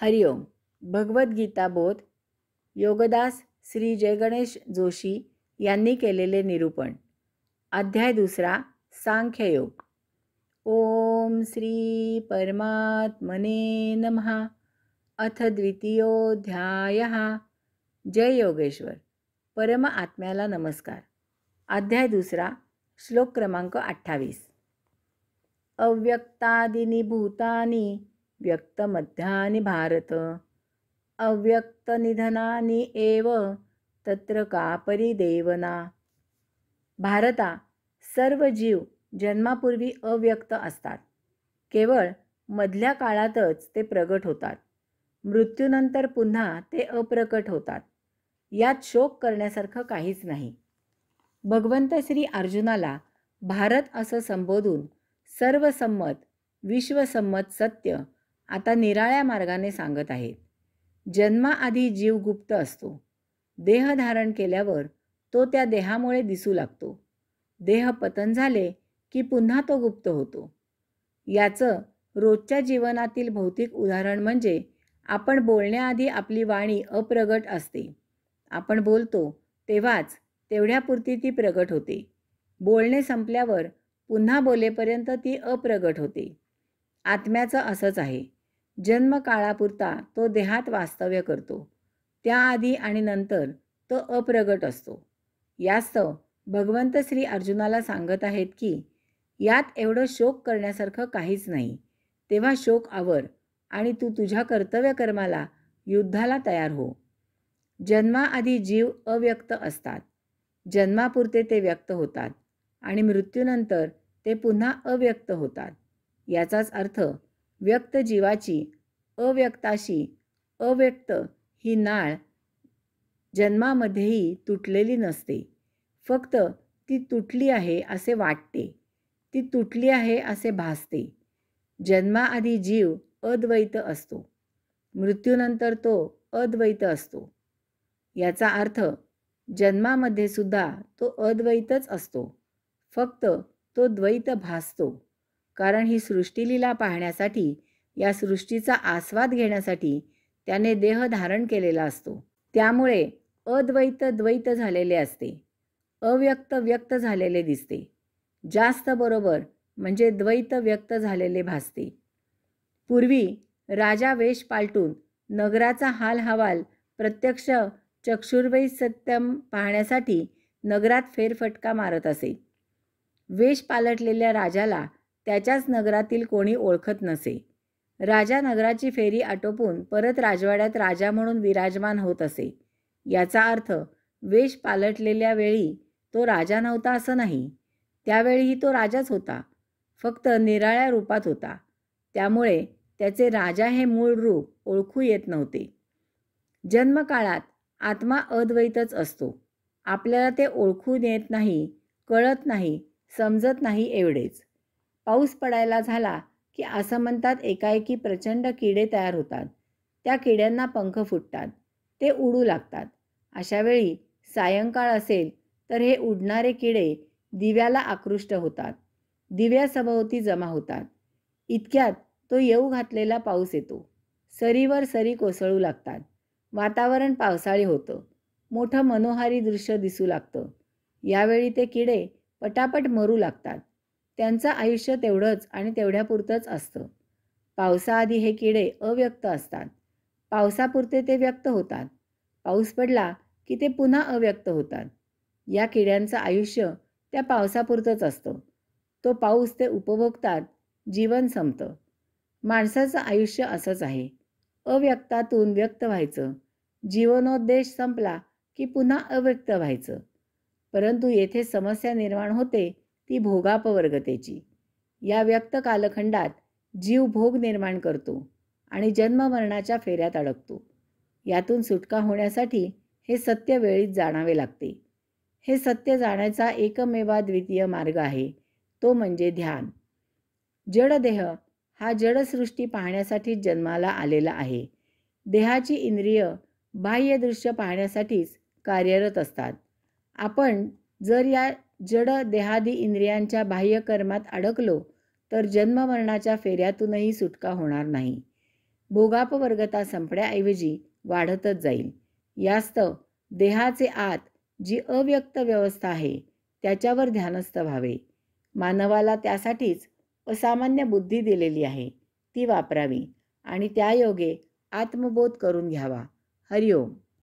हरिओम. भगवद्गीता बोध योगदास श्री जयगणेश जोशी यांनी केलेले निरूपण. अध्याय 2. सांख्ययोग. ओम श्री परमात्मने नमः. अथ द्वितीयोऽध्यायः. जय योगेश्वर. परम आत्म्याला नमस्कार. अध्याय 2. श्लोक क्रमांक 28. अव्यक्तादीनि भूतानि व्यक्तमध्यानि भारत अव्यक्तनिधनानि एव तत्र का परिदेवना. भारता, सर्व जीव जन्मापूर्वी अव्यक्त असतात. केवळ मधल्या काळातच ते प्रगट होतात. मृत्यूनंतर पुन्हा ते अप्रकट होतात. यात शोक करण्यासारखं काहीच नाही. भगवंत श्री अर्जुनाला भारत असं संबोधून सर्वसंमत विश्वसंमत सत्य आता निराळ्या मार्गाने सांगत आहेत. जन्माआधी जीव गुप्त असतो. देह धारण केल्यावर तो त्या देहामुळे दिसू लागतो. देह पतन झाले की पुन्हा तो गुप्त होतो. याचं रोजच्या जीवनातील भौतिक उदाहरण म्हणजे आपण बोलण्याआधी आपली वाणी अप्रगट असते. आपण बोलतो तेव्हाच तेवढ्यापुरती ती प्रगट होते. बोलणे संपल्यावर पुन्हा बोलेपर्यंत ती अप्रगट होते. आत्म्याचं असंच आहे. जन्मकाळापुरता तो देहात वास्तव्य करतो. त्याआधी आणि नंतर तो अप्रगट असतो. यास्तव भगवंत श्री अर्जुनाला सांगत आहेत की यात एवढं शोक करण्यासारखं काहीच नाही. तेव्हा शोक आवर आणि तू तुझ्या कर्तव्य कर्माला युद्धाला तयार हो. जन्माआधी जीव अव्यक्त असतात. जन्मापुरते ते व्यक्त होतात आणि मृत्यूनंतर ते पुन्हा अव्यक्त होतात. याचाच अर्थ व्यक्त जीवाची अव्यक्ताशी अव्यक्त ही नाळ जन्मामध्येही तुटलेली नसते. फक्त ती तुटली आहे असे वाटते. ती तुटली आहे असे भासते. जन्माआधी जीव अद्वैत असतो. मृत्यूनंतर तो अद्वैत असतो. याचा अर्थ जन्मामध्ये सुद्धा तो अद्वैतच असतो. फक्त तो द्वैत भासतो. कारण ही सृष्टीलीला पाहण्यासाठी, या सृष्टीचा आस्वाद घेण्यासाठी त्याने देह धारण केलेला असतो. त्यामुळे अद्वैत द्वैत झालेले असते. अव्यक्त व्यक्त झालेले दिसते. जास्त बरोबर म्हणजे द्वैत व्यक्त झालेले भासते. पूर्वी राजा वेश पालटून नगराचा हाल हवाल प्रत्यक्ष चक्षुर्वै सत्यम पाहण्यासाठी नगरात फेरफटका मारत असे. वेश पालटलेल्या राजाला त्याच्याच नगरातील कोणी ओळखत नसे. राजा नगराची फेरी आटोपून परत राजवाड्यात राजा म्हणून विराजमान होत असे. याचा अर्थ वेश पालटलेल्या वेळी तो राजा नव्हता असं नाही. त्यावेळीही तो राजाच होता, फक्त निराळ्या रूपात होता. त्यामुळे त्याचे राजा हे मूळ रूप ओळखू येत नव्हते. जन्मकाळात आत्मा अद्वैतच असतो. आपल्याला ते ओळखून येत नाही, कळत नाही, समजत नाही एवढेच. पाऊस पडायला झाला की असं म्हणतात एकाएकी प्रचंड किडे तयार होतात. त्या किड्यांना पंख फुटतात. ते उडू लागतात. अशा वेळी सायंकाळ असेल तर हे उडणारे किडे दिव्याला आकृष्ट होतात. दिव्यासभोवती जमा होतात. इतक्यात तो येऊ घातलेला पाऊस येतो. सरीवर सरी कोसळू लागतात. वातावरण पावसाळी होतं. मोठं मनोहारी दृश्य दिसू लागतं. यावेळी ते किडे पटापट मरू लागतात. त्यांचं आयुष्य तेवढंच आणि तेवढ्यापुरतंच असतं. पावसाआधी हे किडे अव्यक्त असतात. पावसापुरते ते व्यक्त होतात. पाऊस पडला की ते पुन्हा अव्यक्त होतात. या किड्यांचं आयुष्य त्या पावसापुरतंच असतं. तो पाऊस ते उपभोगतात. जीवन संपतं. माणसाचं आयुष्य असंच आहे. अव्यक्तातून व्यक्त व्हायचं. जीवनोद्देश संपला की पुन्हा अव्यक्त व्हायचं. परंतु येथे समस्या निर्माण होते ती भोगापवर्गतेची. या व्यक्त कालखंडात जीव भोग निर्माण करतो आणि जन्ममरणाच्या फेऱ्यात अडकतो. यातून सुटका होण्यासाठी हे सत्य वेळीच जाणावे लागते. हे सत्य जाण्याचा एकमेवाद्वितीय मार्ग आहे, तो म्हणजे ध्यान. जडदेह हा जडसृष्टी पाहण्यासाठी जन्माला आलेला आहे. देहाची इंद्रिय बाह्य दृश्य पाहण्यासाठीच कार्यरत असतात. आपण जर या जड देहादी इंद्रियांच्या बाह्य कर्मात अडकलो तर जन्ममरणाच्या फेऱ्यातूनही सुटका होणार नाही. भोगापवर्गता संपण्याऐवजी वाढतच जाईल. यास्तव देहाचे आत जी अव्यक्त व्यवस्था आहे त्याच्यावर ध्यानस्थ व्हावे. मानवाला त्यासाठीच असामान्य बुद्धी दिलेली आहे, ती वापरावी आणि त्यायोगे आत्मबोध करून घ्यावा. हरिओम.